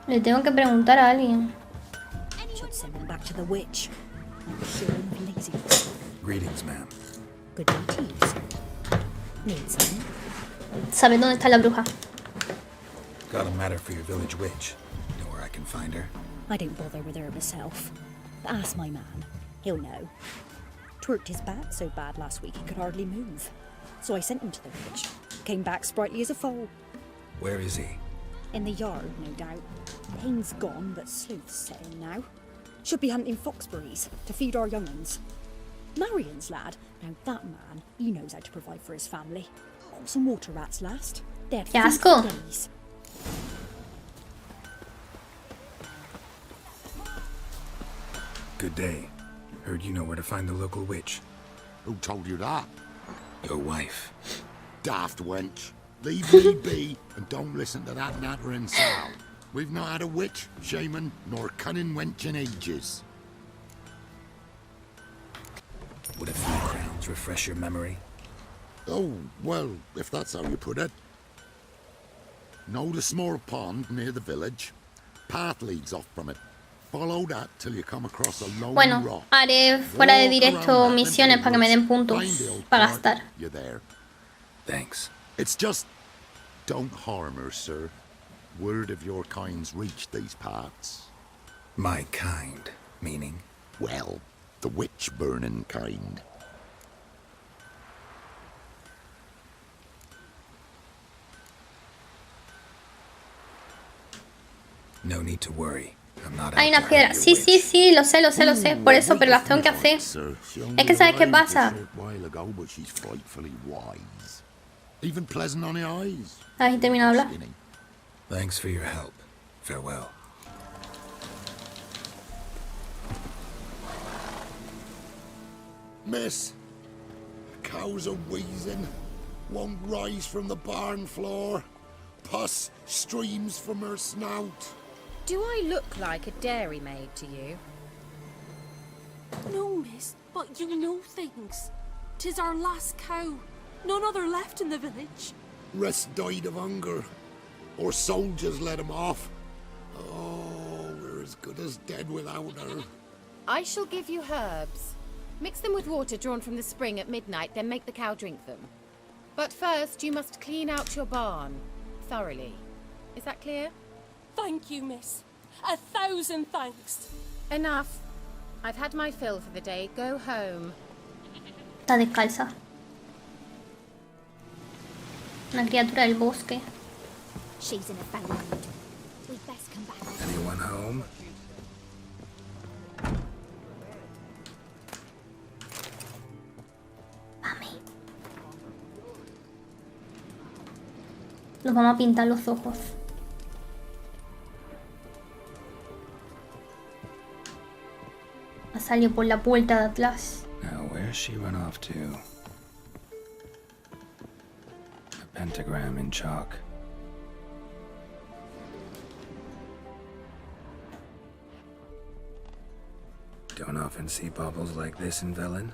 Le tengo que preguntar a alguien. Should send them back to the witch. Sure and lazy. Greetings, ma'am. Good day to you, sir. Need some? ¿Sabes dónde está la bruja? Got a matter for your village witch. Know where I can find her? I don't bother with her myself. But ask my man. He'll know. Twerked his back so bad last week he could hardly move. So I sent him to the witch. Came back sprightly as a foal. Where is he? In the yard, no doubt. Pain's gone, but sleuth's set in now. Should be hunting foxberries to feed our young uns. Marion's lad. Now that man, he knows how to provide for his family. Got some water rats last. They had ¡Qué food asco! for days. Good day. Heard you know where to find the local witch. Who told you that? Your wife. Daft wench. Leave me be and don't listen to that nattering sow. We've not had a witch, shaman, nor cunning wench in ages. Would a few crowns refresh your memory? Oh, well, if that's how you put it. Know the small pond near the village? Path leads off from it. Follow that till you come across a lone Bueno, rock. haré fuera de directo Walk around that misiones little para que me den woods, puntos find the old para cart, gastar. you're there. Thanks. It's just, don't harm her, sir. Word of your kind's reached these parts. My kind, meaning? Well, the witch-burning kind. No need to worry. I'm not Hay out unas to hurt piedras. your Sí, witch. sí, sí, lo sé. Por eso, pero las tengo que hacer. Es que ¿sabes qué pasa? Even pleasant on the eyes. A ver si termino de hablar. Skinny. Thanks for your help. Farewell. Miss, cows are wheezing, won't rise from the barn floor. Pus streams from her snout. Do I look like a dairymaid to you? No, miss, but you know things. 'Tis our last cow. None other left in the village. Rest died of hunger, or soldiers let him off. Oh, we're as good as dead without her. I shall give you herbs. Mix them with water drawn from the spring at midnight, then make the cow drink them. But first, you must clean out your barn thoroughly. Is that clear? Thank you, miss. 1,000 thanks. Enough. I've had my fill for the day. Go home. Está descalza. Una criatura del bosque. She's in a foul mood. We'd best come back. Anyone home? Mami. Nos vamos a pintar los ojos. Ha salido por la puerta de atrás. Now, where's she run off to? A pentagram in chalk. Don't often see baubles like this in Velen.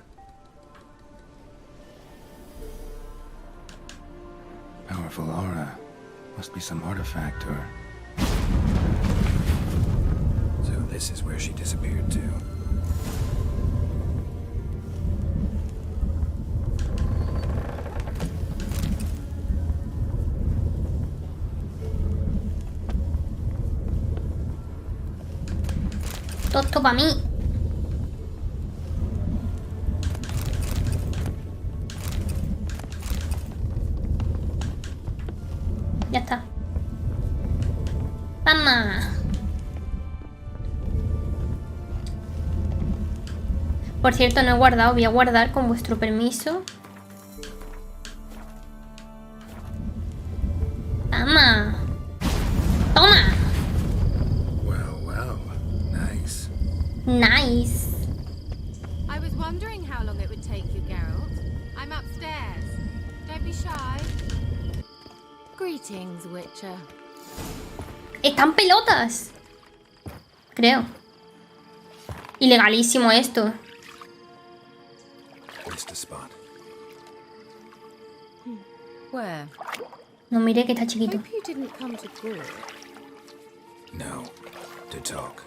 Powerful aura. Must be some artifact or... So this is where she disappeared to. Todo esto para mí. Ya está. ¡Mamá! Por cierto, no he guardado. Voy a guardar con vuestro permiso. ¡Toma! ¡Toma! Well, well. Nice. Nice. I was wondering how long it would take you, Geralt. I'm upstairs. Don't be shy. Greetings, Witcher. Están pelotas. Creo. Ilegalísimo esto. Missed a spot. Where? No mire que está chiquito. Hope you didn't come to good. No, to talk.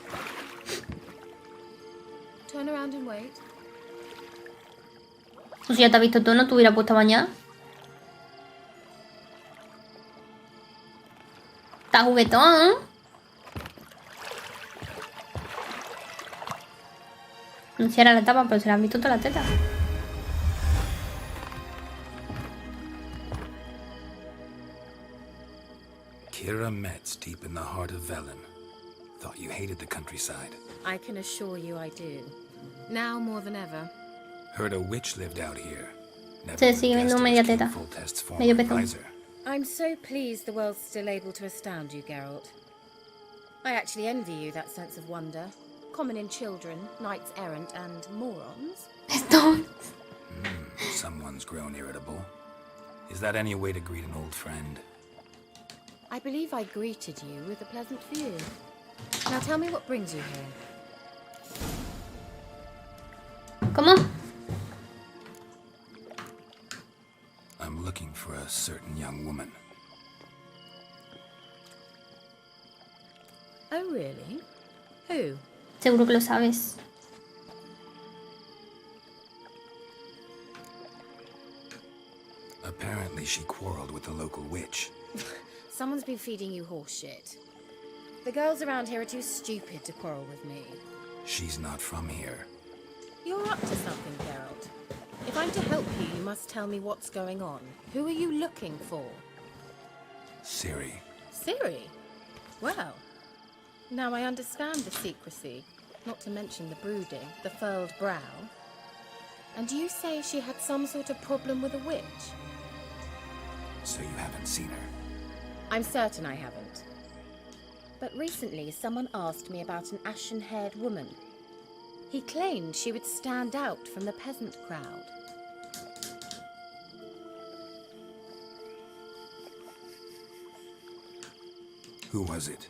Turn around and wait. Pues si ya te has visto tú, no te hubiera puesto a bañar. Está juguetón. No sé era la tapa, pero se la han visto todas las tetas. KEIRA Metz, deep in the heart of Velen. Thought you hated the countryside. I can assure you I do. Now more than ever. Heard a witch lived out here. Se sigue viendo media teta. Medio pezón. I'm so pleased the world's still able to astound you, Geralt. I actually envy you that sense of wonder. Common in children, knights errant, and morons. Esto. Someone's grown irritable. Is that any way to greet an old friend? I believe I greeted you with a pleasant view. Now tell me what brings you here. ¿Cómo? I'm looking for a certain young woman. Oh, really? Who? Seguro que lo sabes. Apparently she quarreled with the local witch. Someone's been feeding you horse shit. The girls around here are too stupid to quarrel with me. She's not from here. You're up to something, Geralt. If I'm to help you, you must tell me what's going on. Who are you looking for? Ciri. Ciri? Well, now I understand the secrecy, not to mention the brooding, the furrowed brow. And you say she had some sort of problem with a witch? So you haven't seen her? I'm certain I haven't. But recently, someone asked me about an ashen-haired woman. He claimed she would stand out from the peasant crowd. Who was it?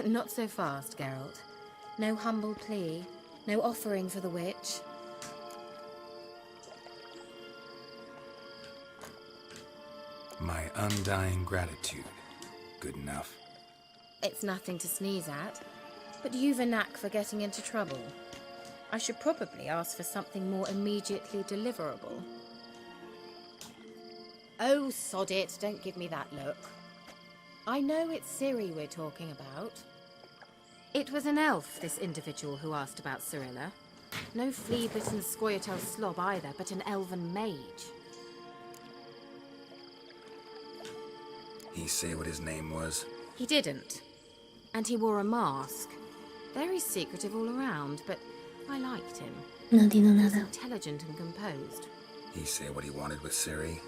Not so fast, Geralt. No humble plea, no offering for the witch. My undying gratitude. Good enough. It's nothing to sneeze at, but you've a knack for getting into trouble. I should probably ask for something more immediately deliverable. Oh, sod it, don't give me that look. I know it's Ciri we're talking about. It was an elf, this individual who asked about Cirilla. No flea-bitten Scoia'tael slob either, but an elven mage. He say what his name was? He didn't. And he wore a mask. Very secretive all around, but I liked him. No digo He was nada. intelligent and composed. He say what he wanted with Ciri?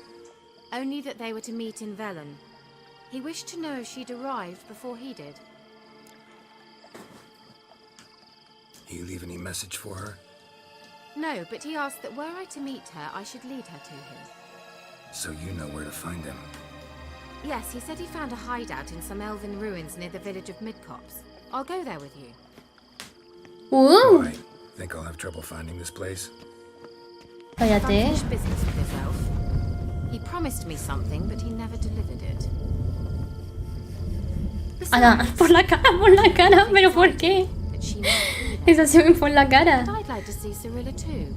Only that they were to meet in Velen. He wished to know if she'd arrived before he did. He leave any message for her? No, but he asked that were I to meet her, I should lead her to him. So you know where to find him. Yes, he said he found a hideout in some elven ruins near the village of Midcopse. I'll go there with you. Why? Think I'll have trouble finding this place? I've Cállate. unfinished business with this elf. He promised me something, but he never delivered it. Ala, por la cara, pero ¿por qué? That she might be Eso se ve por la cara. there. I'd like to see Cirilla too.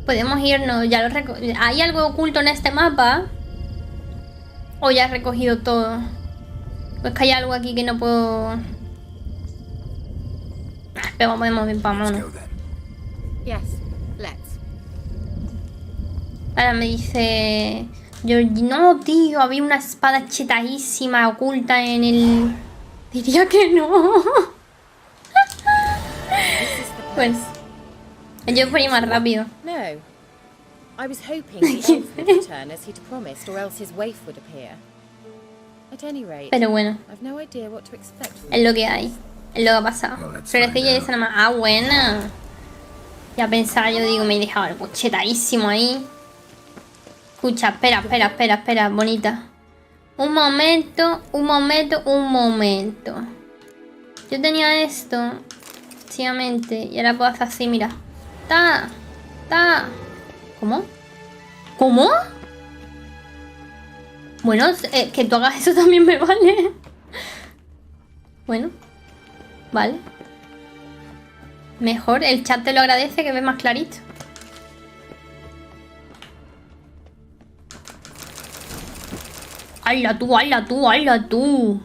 Podemos irnos, ya lo ¿hay algo oculto en este mapa? ¿O ya has recogido todo? ¿O es que hay algo aquí que no puedo...? Pero podemos ir, Let's vámonos. go then. Yes, let's. Ahora me dice... No, tío, había una espada chetadísima oculta en el... Diría que no. Pues... Yo por ir más rápido. No. I was hoping the elf would return as he'd promised, or else his waif would appear. At any rate, Pero bueno, I've no idea what to expect from es you. lo que hay. Es lo que ha pasado. Well, let's Florecilla find dice nada más. Ah, buena. Ya pensaba, yo digo, me he dejado algo chetadísimo ahí. Escucha, espera, bonita. Un momento. Yo tenía esto, efectivamente, y ahora puedo hacer así, mira. ¿Cómo? ¿Cómo? Bueno, que tú hagas eso también me vale. Bueno, vale. Mejor, el chat te lo agradece, que ves más clarito. ¡Hala tú, hala tú, hala tú!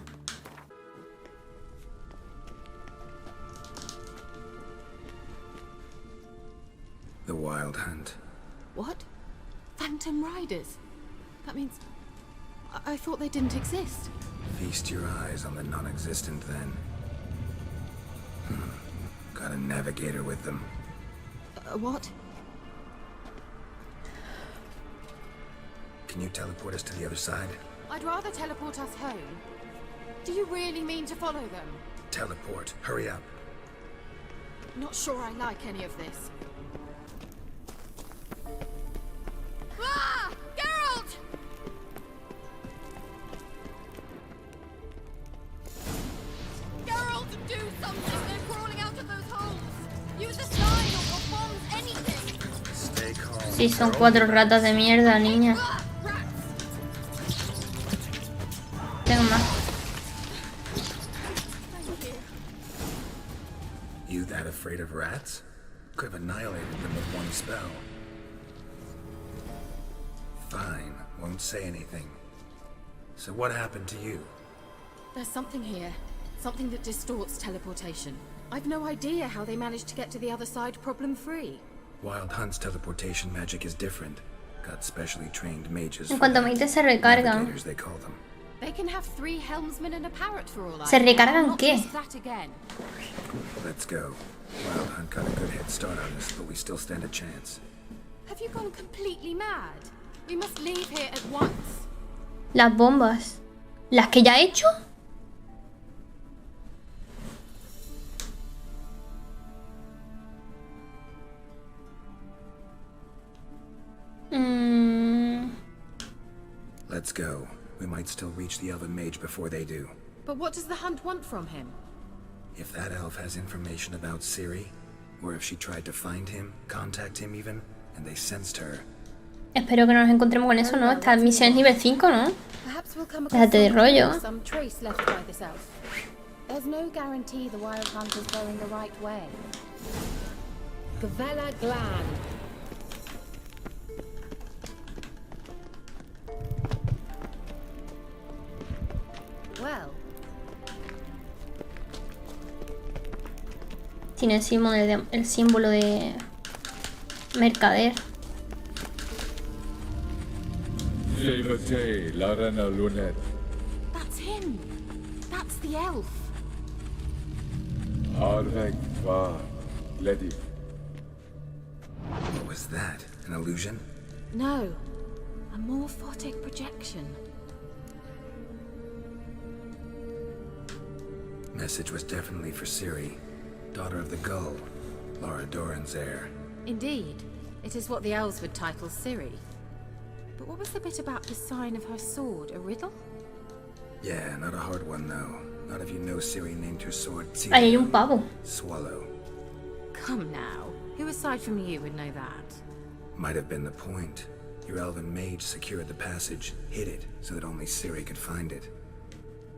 The Wild Hunt. What? Phantom Riders? That means... I thought they didn't exist. Feast your eyes on the non-existent then. Got a navigator with them. What? Can you teleport us to the other side? I'd rather teleport us home. Do you really mean to follow them? Teleport. Hurry up. Not sure I like any of this. Ah! Geralt! Geralt, do something! They're crawling out of those holes! Use a sign or bombs, anything! Stay calm. Sí, son 4 ratas de mierda, niña. Ah! Rats! Tengo más. You that afraid of rats? Could have annihilated them with one spell. Fine, won't say anything. So what happened to you? There's something here. Something that distorts teleportation. I've no idea how they managed to get to the other side problem-free. Wild Hunt's teleportation magic is different. Got specially trained mages. En for cuanto that. me dices se recargan. Navigators, they call them. They can have 3 helmsmen and a parrot for all I ¿Se know. recargan Not qué? just that again. Let's go. Wild Hunt got a good head start on us, but we still stand a chance. Have you gone completely mad? We must leave here at once. Las bombas. ¿Las que ya he hecho? Let's go. We might still reach the elven mage before they do. But what does the hunt want from him? If that elf has information about Ciri, or if she tried to find him, contact him even, and they sensed her. Espero que no nos encontremos con eso, ¿no? Esta misión es nivel 5, ¿no? Perhaps we'll come Déjate de rollo. some trace left by this elf. There's no guarantee the wild hunt is going the right way. Gavella Glan. Well, Tiene el símbolo de mercader. That's him. That's the elf. What was that? An illusion? no. A morphotic projection. Message was definitely for Ciri, daughter of the Gull, Laura Doran's heir. Indeed. It is what the elves would title Ciri. But what was the bit about the sign of her sword? A riddle? Yeah, not a hard one though. Not if you know Ciri named her sword Ahí hay un pavo. Swallow. Come now. Who aside from you would know that? Might have been the point. Your elven mage secured the passage, hid it, so that only Ciri could find it.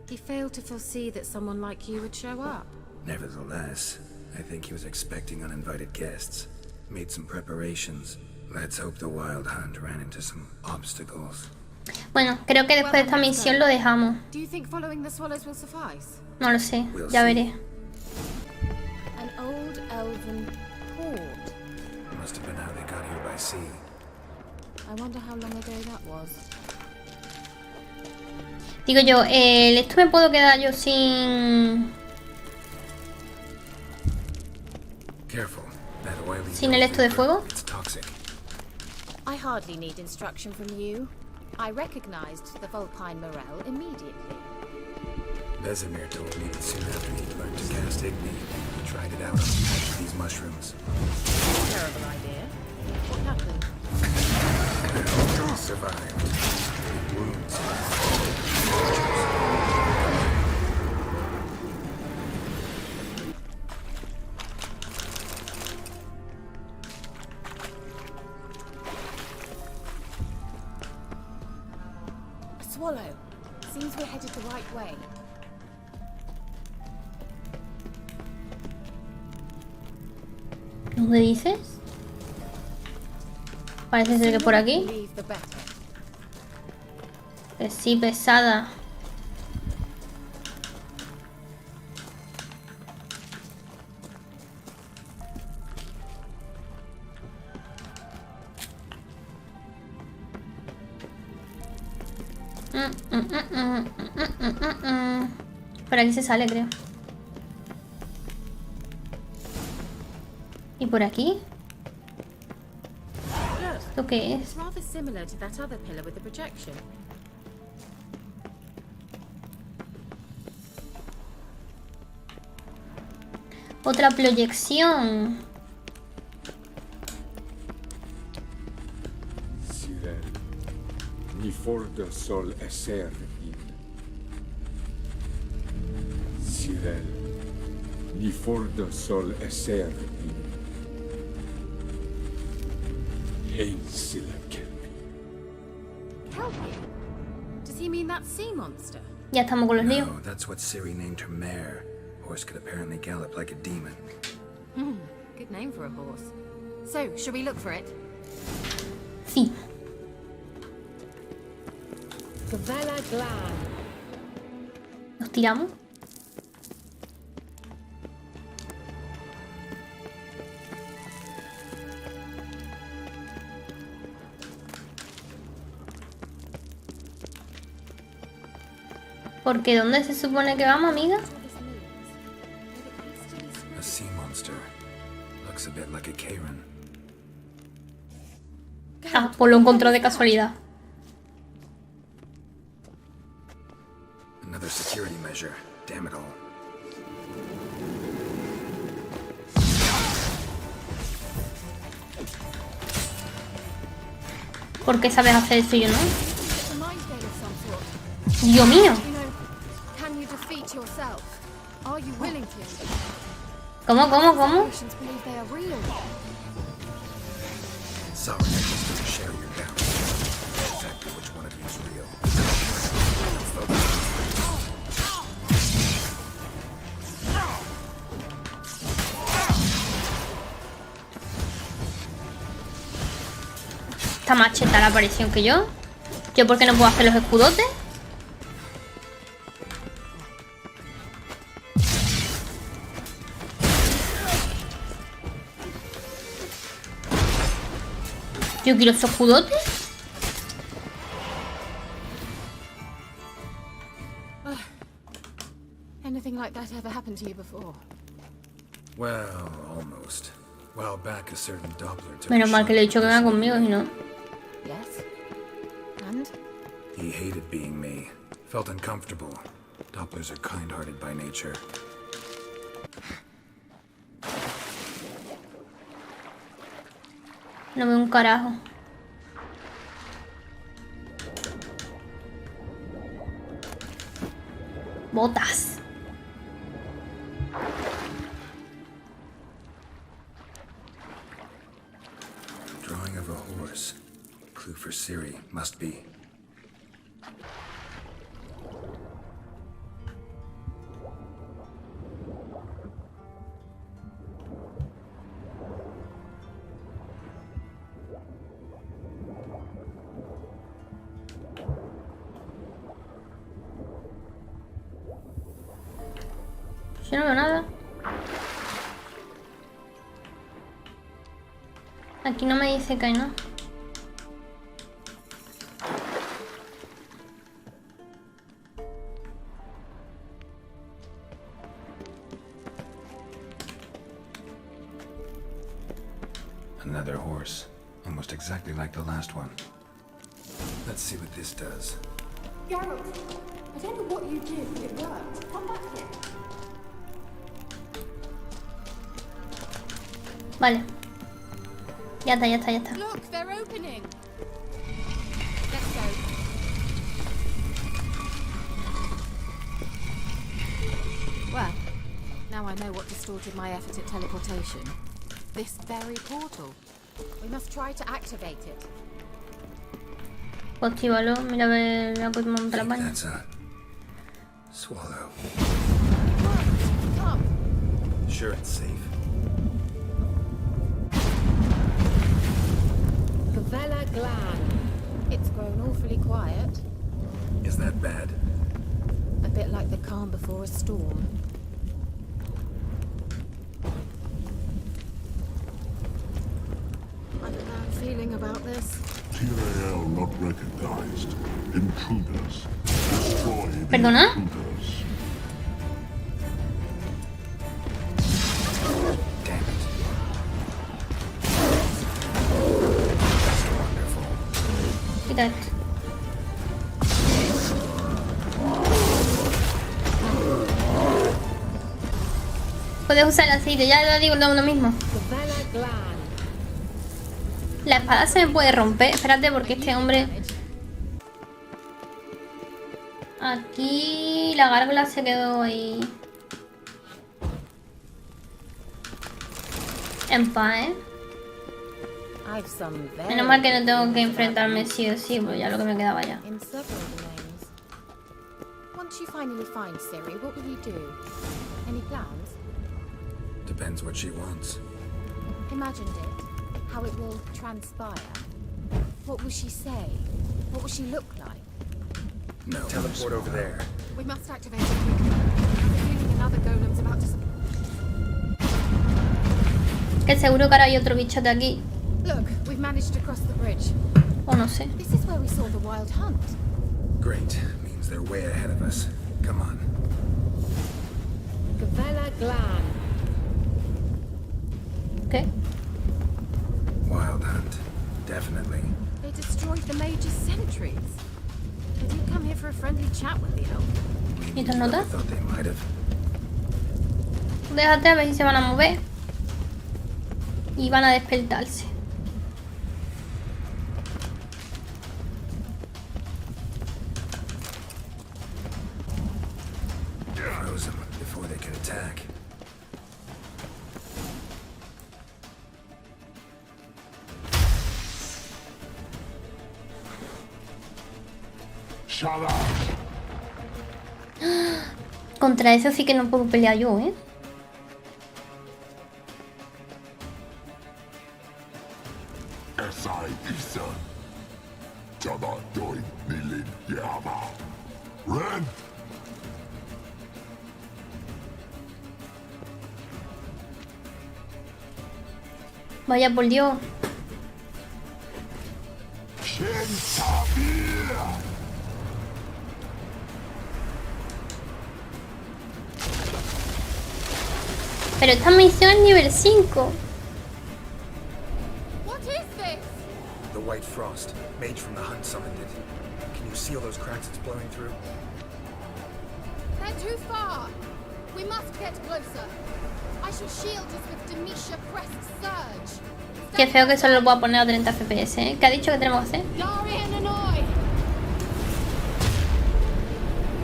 He failed to foresee that someone like you would show up. Nevertheless, I think he was expecting uninvited guests. Made some preparations. Let's hope the Wild Hunt ran into some obstacles. Bueno, creo que después de esta misión lo dejamos. Do you think following the swallows will suffice? No lo sé, We'll ya see. veré. An old elven port. Must have been how they got here by sea. I wonder how long ago that was. Digo yo, esto me puedo quedar yo sin... Careful. That oily ¿Sin el esto de fuego? It's toxic. I hardly need instruction from you. I recognized the Vulpine Morel immediately. Vesemir told me that soon after he learned to cast Igni, he tried it out on a patch of these mushrooms. Terrible idea. What happened? He survived. With wounds. Swallow. Seems we're headed the right way. ¿Dónde dices? Parece ser que por aquí. Leave the better. Que sí, pesada. Por aquí se sale, creo. ¿Y por aquí? ¿Esto qué es? It's rather similar to that other pillar with the projection. Otra proyección. Sirel, ni for the sol ser in. Sirel, ni for the sol ser in. Ein sila kelpi. Kelpie? Does he mean that sea monster? Ya estamos con los líos. No, that's what Ciri named her mare. Horse could apparently gallop like a demon. Good name for a horse. So, shall we look for it? Sí. Gavella Glan. Nos tiramos. Porque ¿dónde se supone que vamos, amiga? A sea monster. Looks a bit like a KEIRA. Ah, pues lo encontró de casualidad. Another security measure. Damn it all. ¿Por qué sabes hacer eso y yo no? It's a mind game of some sort. Dios mío. You know, can you defeat yourself? Are you willing to? ¿Cómo? Patients believe they are real. Sorry, I just didn't share your doubt. Exactly which one of you is real. Está más cheta la aparición que yo. ¿Yo por qué no puedo hacer los escudotes? Yo quiero esos escudotes. Anything like that ever happened to you before? Well, almost. While back, a certain Doppler took Menos a mal que le he shot dicho que at venga this conmigo, si no. Yes. And? He hated being me. Felt uncomfortable. Dopplers are kind-hearted by nature. No veo un carajo. Botas. Drawing of a horse. Clue for Ciri, must be. Yo no veo nada. Aquí no me dice que hay, ¿no? Another horse. Almost exactly like the last one. Let's see what this does. Geralt, I don't know what you did, but it worked. Come back here. Vale. Ya está, ya está, ya está. Look, they're opening. Let's go. Well, now I know what distorted my effort at teleportation. This very portal. We must try to activate it. Pues actívalo, mira a ver la que monta la Think paña. that's a swallow. Come. Sure it's safe. Favela Glan. It's grown awfully quiet. Is that bad? A bit like the calm before a storm. I have a bad feeling about this. TRL not recognized. Intruders. Destroy the ¿Perdona? intruders. Damn it. That's wonderful. Quita esto. Puedes usar el aceite, ya lo digo lo mismo. Favela Glan. La espada se me puede romper. Espérate, porque este hombre... Aquí la gárgola se quedó ahí. En paz, ¿eh? I've some very Menos mal que no tengo que enfrentarme sí o sí, pues ya lo que me quedaba ya. in several domains. Once you finally find Siri, what will you do? Any plans? Depends what she wants. Imagined it. How it will transpire. What will she say? What will she look like? No. Teleport over there. We must activate it quickly. I'm feeling another golem's about to... Que seguro que ahora hay otro bichote aquí. Look, we've managed to cross the bridge. O no sé. This is where we saw the wild hunt. Great. Means they're way ahead of us. Come on. Favela Glan. ¿Qué? Wild hunt. Definitely. They destroyed the Major's sentries. They didn't come here for a friendly chat with the elf. ¿Y estas notas? I thought they might have. Déjate a ver si se van a mover. Y van a despertarse. Froze them before they could attack. Shut up! Contra eso sí que no puedo pelear yo, ¿eh? S.I. Isa. Jada doi nilin yama. Ren! Vaya por Dios. Shin Tabir! Pero esta misión es nivel 5. What is this? The white frost. Mage from the hunt summoned it. Can you see all those cracks it's blowing through? They're too far. We must get closer. I shall shield us with Demisha Crest Surge. Qué feo que solo lo puedo poner a 30 FPS, ¿eh? ¿Qué ha dicho que tenemos que hacer? Larian and I.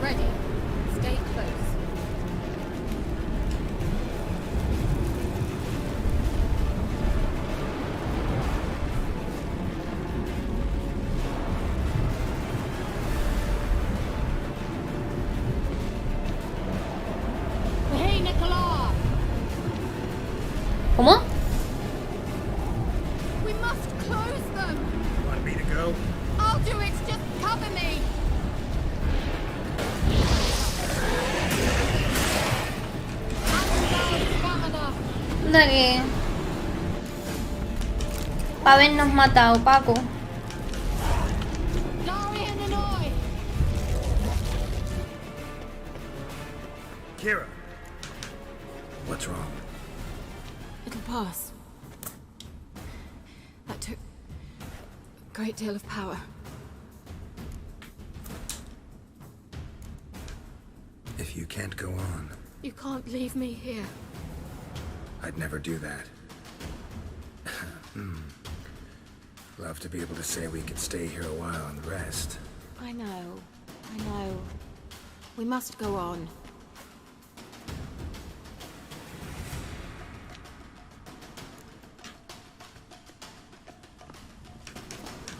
Ready. Stay close. Hey, Nicola. ¿Cómo? We must close them. Want me to go? I'll do it. Just cover me. Anda que... Pa' habernos matado, Paco. Larian and I. KEIRA! What's wrong? It'll pass. That took a great deal of power. If you can't go on, You can't leave me here. I'd never do that. Love to be able to say we could stay here a while and rest. I know. We must go on.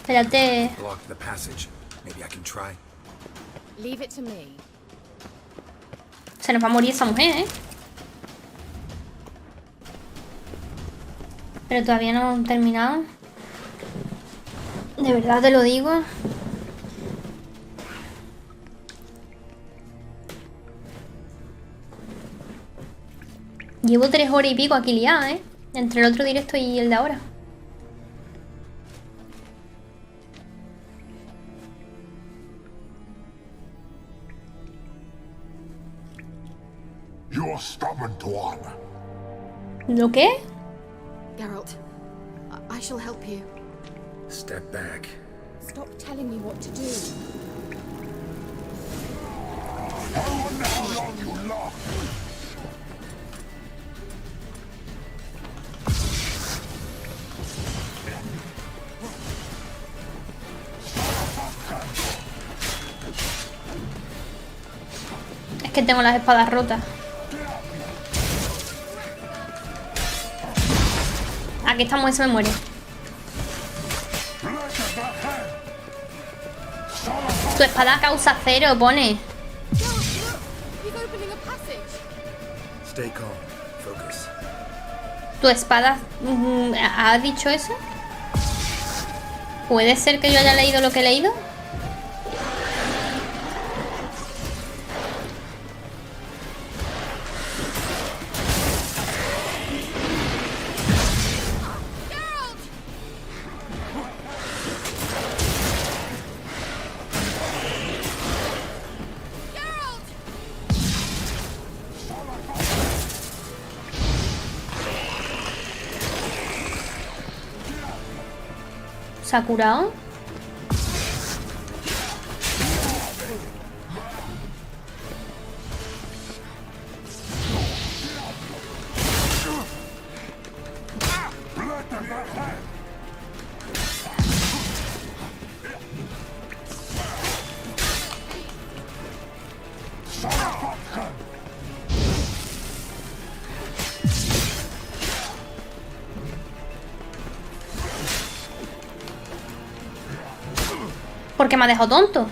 Espérate. Blocked the passage. Maybe I can try. Leave it to me. Se nos va a morir esa mujer, ¿eh? Pero todavía no hemos terminado. De verdad te lo digo. Llevo 3 horas y pico aquí liada, ¿eh? Entre el otro directo y el de ahora. You're stubborn, Tuan. ¿Lo qué? Geralt, I shall help you. Step back. Stop telling me what to do. Es que tengo las espadas rotas. Aquí esta mujer se me muere. Tu espada causa 0, pone. He's opening a passage. Stay calm. Focus. ¿Tu espada ha dicho eso? ¿Puede ser que yo haya leído lo que he leído? ¿Se ha curado? Porque me ha dejado tonto.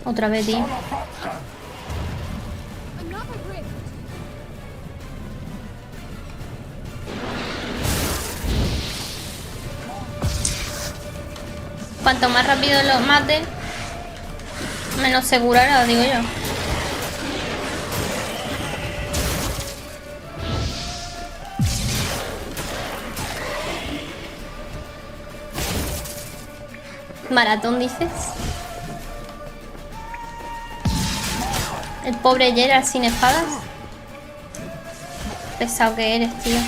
Otra vez, tío. Another rift. Cuanto más rápido lo mate, menos seguro era, digo yo. Maratón, dices. El pobre Geralt sin espadas. Pesado que eres, tío.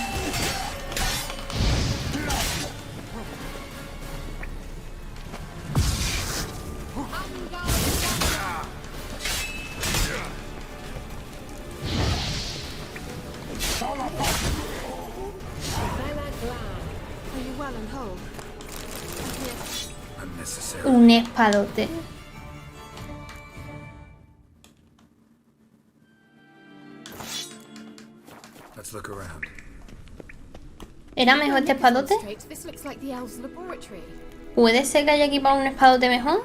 Are you well and whole? Unnecessary. Un espadote. Let's look around. ¿Era mejor este espadote? This looks like the elves' laboratory. ¿Puede ser que haya equipado un espadote mejor?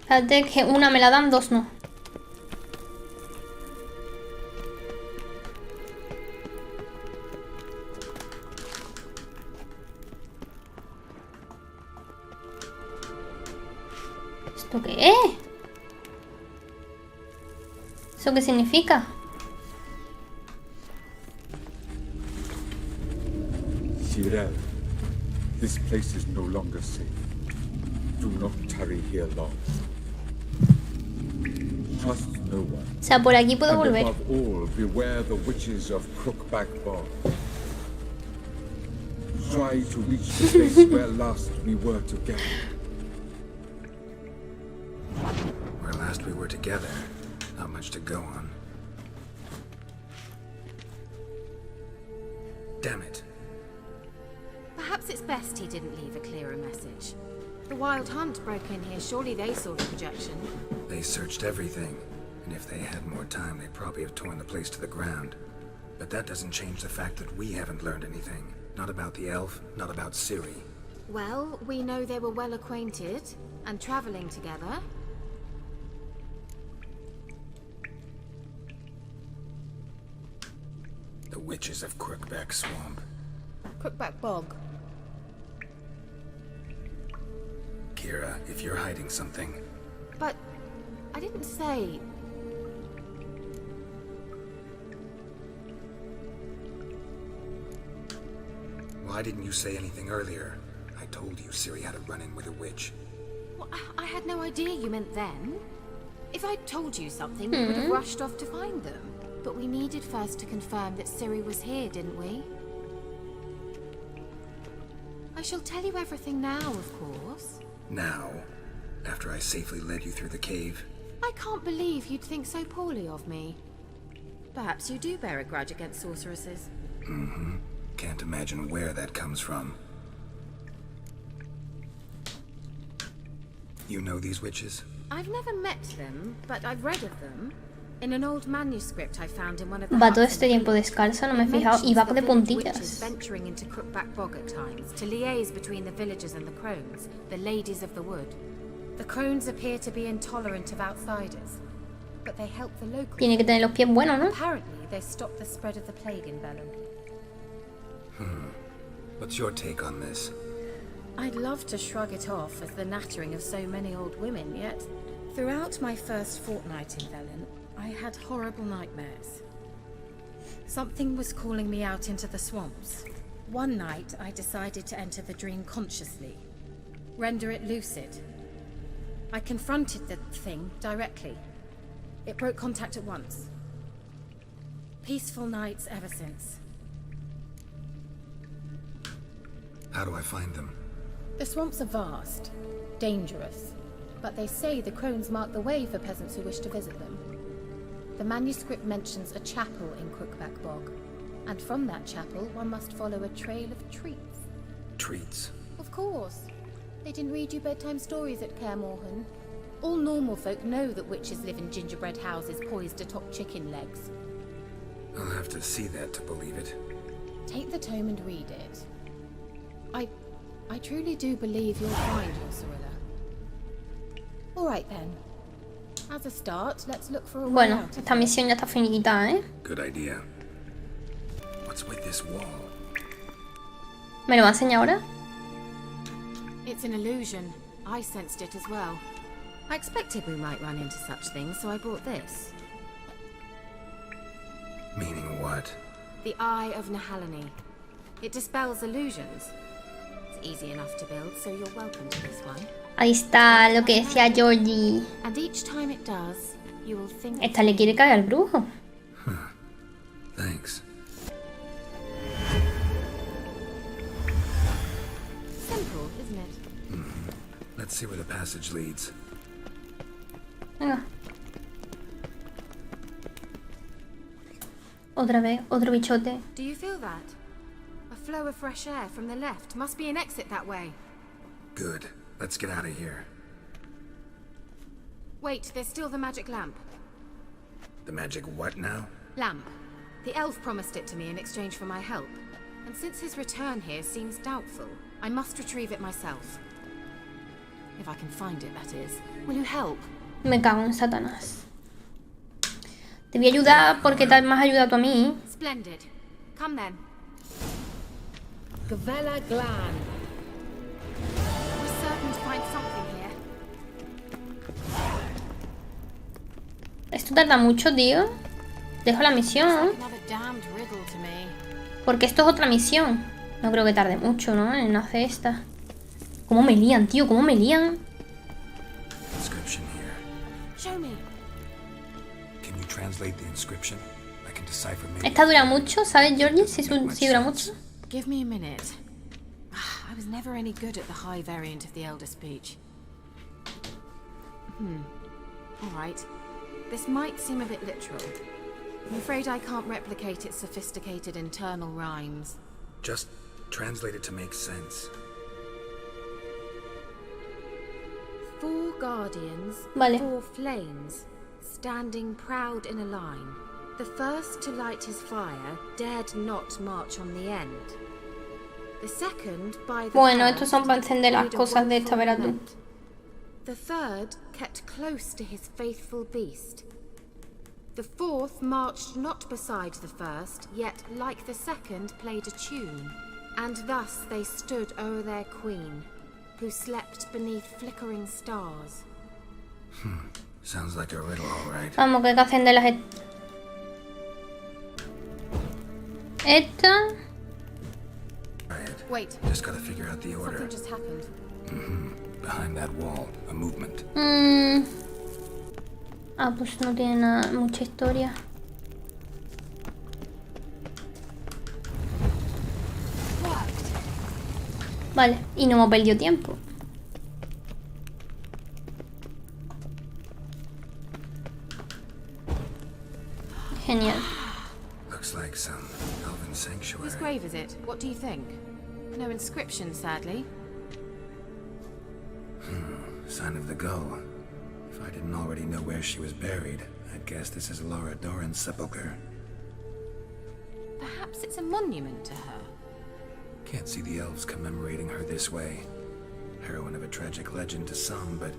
Espérate, que una me la dan, dos no. ¿Esto qué es? ¿Eso qué significa? KEIRA, this place is no longer safe. Do not tarry here long. Trust no one. O sea, por aquí puedo And volver. above all, beware the witches of Crookback Bog. Try to reach the place where last we were together. Where last we were together. Not much to go on. Damn it. Perhaps it's best he didn't leave a clearer message. The Wild Hunt broke in here. Surely they saw the projection. They searched everything, and if they had more time, they'd probably have torn the place to the ground. But that doesn't change the fact that we haven't learned anything. Not about the elf, not about Ciri. Well, we know they were well acquainted and traveling together. The witches of Crookback Swamp. Crookback Bog. KEIRA, if you're hiding something... But I didn't say... Why didn't you say anything earlier? I told you Ciri had a run-in with a witch. Well, I had no idea you meant then. If I'd told you something, we would have rushed off to find them. But we needed first to confirm that Ciri was here, didn't we? I shall tell you everything now, of course. Now? After I safely led you through the cave? I can't believe you'd think so poorly of me. Perhaps you do bear a grudge against sorceresses. Mm-hmm. Can't imagine where that comes from. You know these witches? I've never met them, but I've read of them. In an old manuscript I found in one of the Va todo este tiempo descalza, no me he fijado. Y va de puntillas. Venturing into Crookback Bog at times to liaise between the villagers and the crones, the ladies of the wood. The crones appear to be intolerant of outsiders, but they help the locals. Tiene que tener los pies buenos, ¿no? Apparently, they stop the spread of the plague in Velen. What's your take on this? I'd love to shrug it off as the nattering of so many old women, yet throughout my first fortnight in Velen, I had horrible nightmares. Something was calling me out into the swamps. One night, I decided to enter the dream consciously, render it lucid. I confronted the thing directly. It broke contact at once. Peaceful nights ever since. How do I find them? The swamps are vast, dangerous, but they say the crones mark the way for peasants who wish to visit them. The manuscript mentions a chapel in Crookback Bog, and from that chapel one must follow a trail of treats. Treats? Of course. They didn't read you bedtime stories at Kaer Morhen. All normal folk know that witches live in gingerbread houses poised atop chicken legs. I'll have to see that to believe it. Take the tome and read it. I truly do believe you'll find your Cirilla. All right then. As a start, let's look for a way Bueno, out. esta misión ya está finiquitada, ¿eh? Good idea. What's with this wall? ¿Me lo va a enseñar ahora? It's an illusion. I sensed it as well. I expected we might run into such things, so I brought this. Meaning what? The Eye of Nahalani. It dispels illusions. It's easy enough to build, so you're welcome to this one. Ahí está lo que decía Georgie. And each time it does, you will think... Esta le quiere cagar al brujo. Thanks. Simple, isn't it? Let's see where the passage leads. Venga. Otra vez, otro bichote. Do you feel that? A flow of fresh air from the left. Must be an exit that way. Good. Let's get out of here. Wait, there's still the magic lamp. The magic what now? Lamp. The elf promised it to me in exchange for my help. And since his return here seems doubtful, I must retrieve it myself. If I can find it, that is. Will you help? Me cago en Satanás. Te voy a ayudar porque te me has ayudado tú a mí. Splendid. Come then. Gavella Glan. We're certain to find something here. Esto tarda mucho, tío. Dejo la misión. Another damned riddle to me. Porque esto es otra misión. No creo que tarde mucho, ¿no? En hacer esta. ¿Cómo me lían, tío? ¿Cómo me lían? Inscription here. Show me. Can you translate the inscription? I can decipher maybe. Esta dura mucho, ¿sabes, Georgie? Si dura mucho. Give me a minute. I was never any good at the high variant of the Elder speech. Alright. This might seem a bit literal. I'm afraid I can't replicate its sophisticated internal rhymes. Just translate it to make sense. 4 guardians, Vale. 4 flames, standing proud in a line. The first to light his fire dared not march on the end. The second by the Bueno, first estos son para encender las made a cosas de esta, one-foot verás tú. lament. The third kept close to his faithful beast. The fourth marched not beside the first, yet like the second played a tune. And thus they stood o'er their queen, who slept beneath flickering stars. Sounds like a riddle, all right. Vamos, que hay que encender las... Esta... Right. Wait, Just gotta figure out the order. something just happened. Behind that wall, a movement. Ah, pues no tiene nada, mucha historia. Vale, y no hemos perdido tiempo. Genial. Looks like some elven sanctuary. Whose grave is it? What do you think? No inscription, sadly. Sign of the gull. If I didn't already know where she was buried, I'd guess this is Laura Doran's sepulcher. Perhaps it's a monument to her. Can't see the elves commemorating her this way. Heroine of a tragic legend to some, but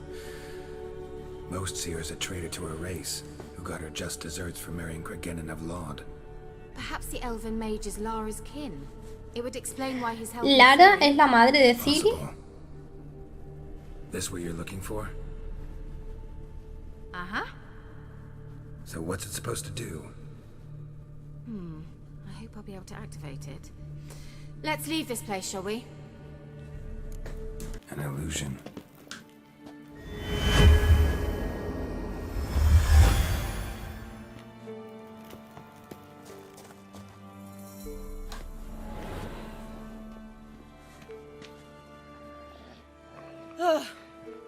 most see her as a traitor to her race, who got her just deserts for marrying Cregennan of Laud. Perhaps the elven mage is Lara's kin. It would explain why he's held. Lara es la madre de Ciri. Possible. This what you're looking for? Uh-huh. So what's it supposed to do? I hope I'll be able to activate it. Let's leave this place, shall we? An illusion.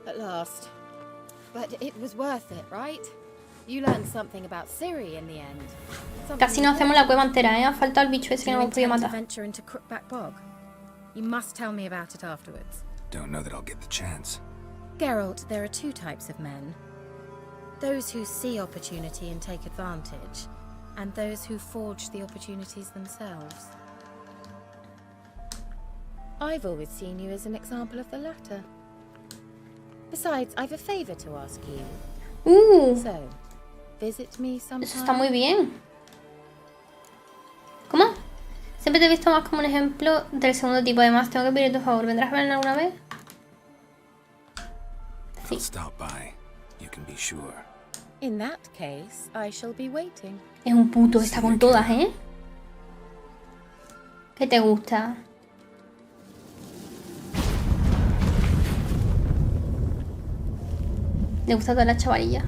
At last. But it was worth it, right? You learned something about Ciri in the end. Casi no hacemos la cueva entera, ¿eh? Ha faltado el bicho ese que no hemos podido matar. venture into Crookback Bog? You must tell me about it afterwards. Don't know that I'll get the chance. Geralt, there are 2 types of men. Those who see opportunity and take advantage, and those who forge the opportunities themselves. I've always seen you as an example of the latter. Besides, I've a favor to ask you. So, visit me sometime. Eso está muy bien. ¿Cómo? Siempre te he visto más como un ejemplo del segundo tipo. Además, tengo que pedir tu favor. ¿Vendrás a verme alguna vez? Sí. I'll stop by. You can be sure. In that case, I shall be waiting. Es un puto, está con todas, ¿eh? ¿Qué te gusta? Le gusta toda la chavalilla.